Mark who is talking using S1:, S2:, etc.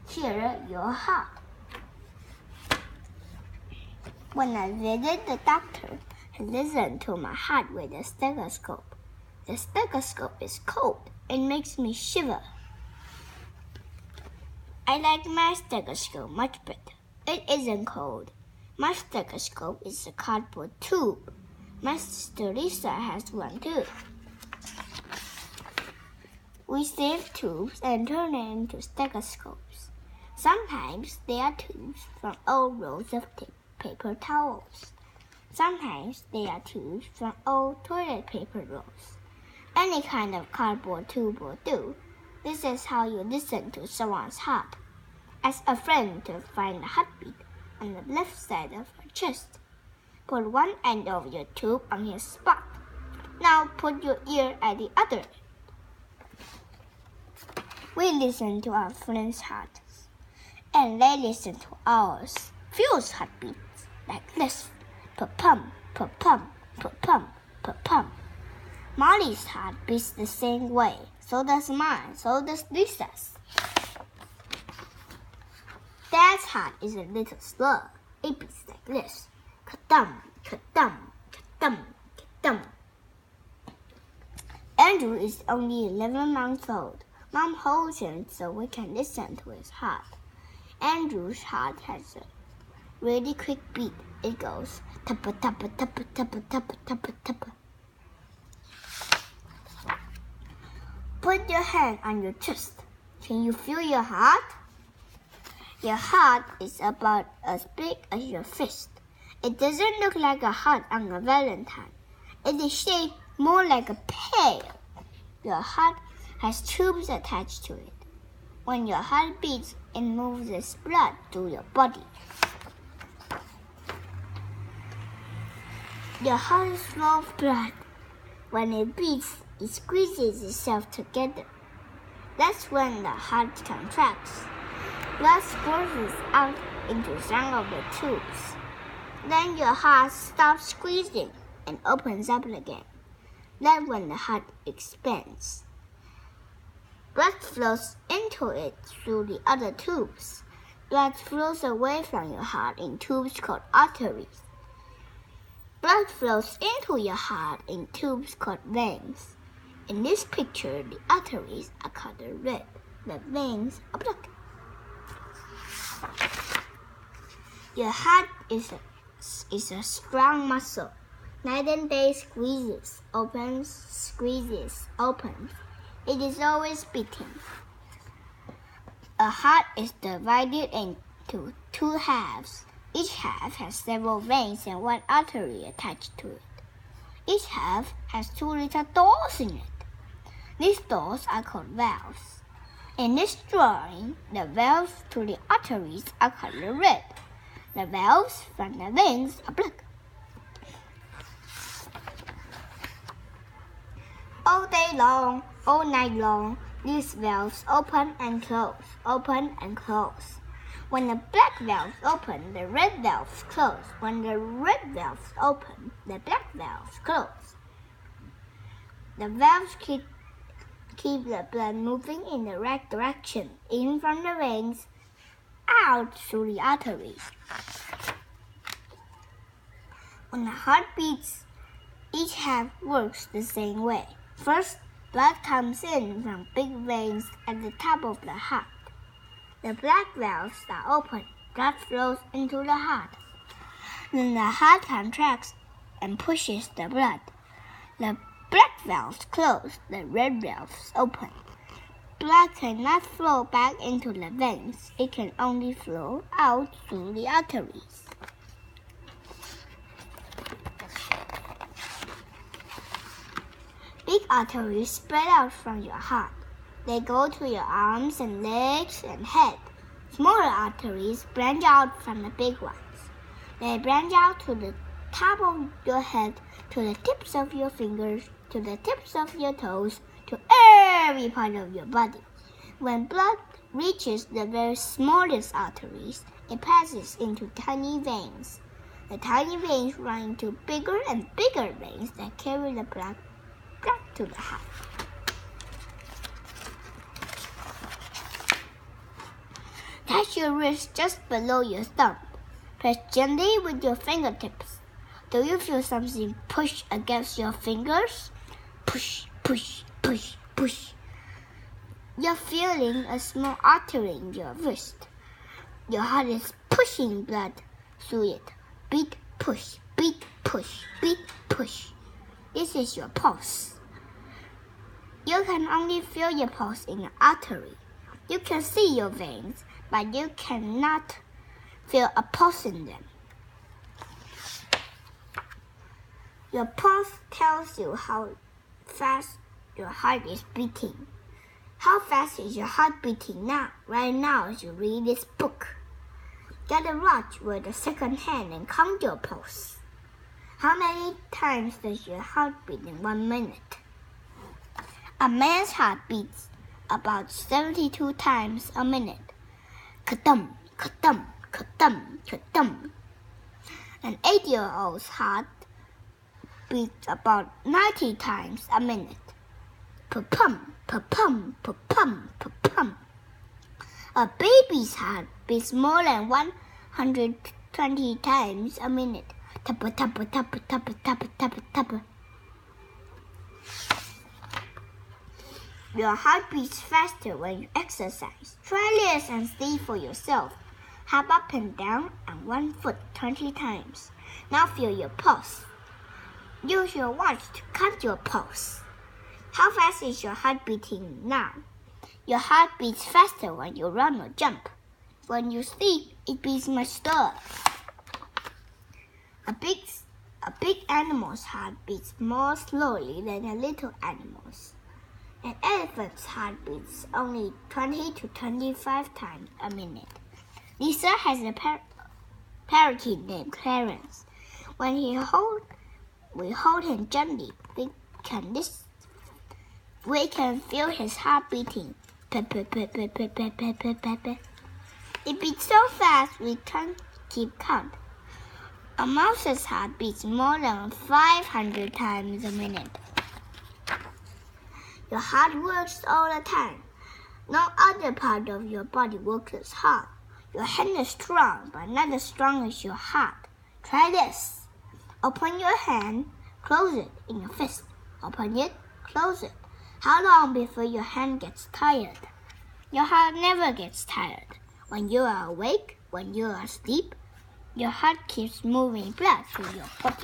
S1: cheer your heart. When I visit the doctor, he listened to my heart with a stethoscope. The stethoscope is cold. It makes me shiver. I like my stethoscope much better. It isn't cold. My stethoscope is a cardboard tube. My sister Lisa has one too. We sieve tubes and turn them into stethoscopes. Sometimes they are tubes from old rolls of paper towels. Sometimes they are tubes from old toilet paper rolls. Any kind of cardboard tube will do. This is how you listen to someone's heart. Ask a friend to find the heartbeat on the left side of her chest. Put one end of your tube on his spot. Now put your ear at the other. We listen to our friends' hearts, and they listen to ours. Phil's heart beats like this: pa-pum, pa-pum, pa-pum, pa-pum. Molly's heart beats the same way. So does mine. So does Lisa's. Dad's heart is a little slow. It beats like this: ka-dum, ka-dum, ka-dum, ka-dum. Andrew is only 11 months old. Mom holds him so we can listen to his heart. Andrew's heart has a really quick beat. It goes tappa tappa tappa tappa tappa tappa tappa. Put your hand on your chest. Can you feel your heart? Your heart is about as big as your fist. It doesn't look like a heart on a Valentine. It is shaped more like a pear. Your heart has tubes attached to it. When your heart beats, it moves its blood through your body. Your heart is full of blood. When it beats, it squeezes itself together. That's when the heart contracts. Blood squirts out into some of the tubes. Then your heart stops squeezing and opens up again. That's when the heart expands. Blood flows into it through the other tubes. Blood flows away from your heart in tubes called arteries. Blood flows into your heart in tubes called veins. In this picture, the arteries are colored red. The veins are black. Your heart is a strong muscle. Night and day squeezes, opens, squeezes, opens. It is always beating. A heart is divided into two halves. Each half has several veins and one artery attached to it. Each half has two little doors in it. These doors are called valves. In this drawing, the valves to the arteries are colored red. The valves from the veins are black. All day long, all night long, these valves open and close, open and close. When the black valves open, the red valves close. When the red valves open, the black valves close. The valves keep the blood moving in the right direction, in from the veins, out through the arteries. When the heart beats, each half works the same way. First, blood comes in from big veins at the top of the heart. The black valves are open. Blood flows into the heart. Then the heart contracts and pushes the blood. The black valves close. The red valves open. Blood cannot flow back into the veins. It can only flow out through the arteries. Big arteries spread out from your heart. They go to your arms and legs and head. Smaller arteries branch out from the big ones. They branch out to the top of your head, to the tips of your fingers, to the tips of your toes, to every part of your body. When blood reaches the very smallest arteries, it passes into tiny veins. The tiny veins run into bigger and bigger veins that carry the blood back to the heart. Place your wrist just below your thumb. Press gently with your fingertips. Do you feel something push against your fingers? Push, push, push, push. You're feeling a small artery in your wrist. Your heart is pushing blood through it. Beat, push, beat, push, beat, push. This is your pulse. You can only feel your pulse in the artery. You can see your veins, but you cannot feel a pulse in them. Your pulse tells you how fast your heart is beating. How fast is your heart beating now, right now as you read this book? Get a watch with a second hand and count your pulse. How many times does your heart beat in 1 minute? A man's heart beats about 72 times a minute. Ka-dum, ka-dum, ka-dum, ka-dum. An 8-year-old's heart beats about 90 times a minute. Pa-pum, pa-pum, pa-pum, pa-pum. A baby's heart beats more than 120 times a minute. Tappa, tappa, tappa, tappa, tappa, tappa, tappa. Your heart beats faster when you exercise. Try this and see for yourself. Hop up and down on 1 foot 20 times. Now feel your pulse. Use your watch to count your pulse. How fast is your heart beating now? Your heart beats faster when you run or jump. When you sleep, it beats much slower. A big animal's heart beats more slowly than a little animal's. An elephant's heart beats only 20 to 25 times a minute. Lisa has a parakeet named Clarence. When we hold him gently, we can feel his heart beating. It beats so fast we can't keep count. A mouse's heart beats more than 500 times a minute. Your heart works all the time. No other part of your body works as hard. Your hand is strong, but not as strong as your heart. Try this. Open your hand, close it in your fist. Open it, close it. How long before your hand gets tired? Your heart never gets tired. When you are awake, when you are asleep, your heart keeps moving blood through your body.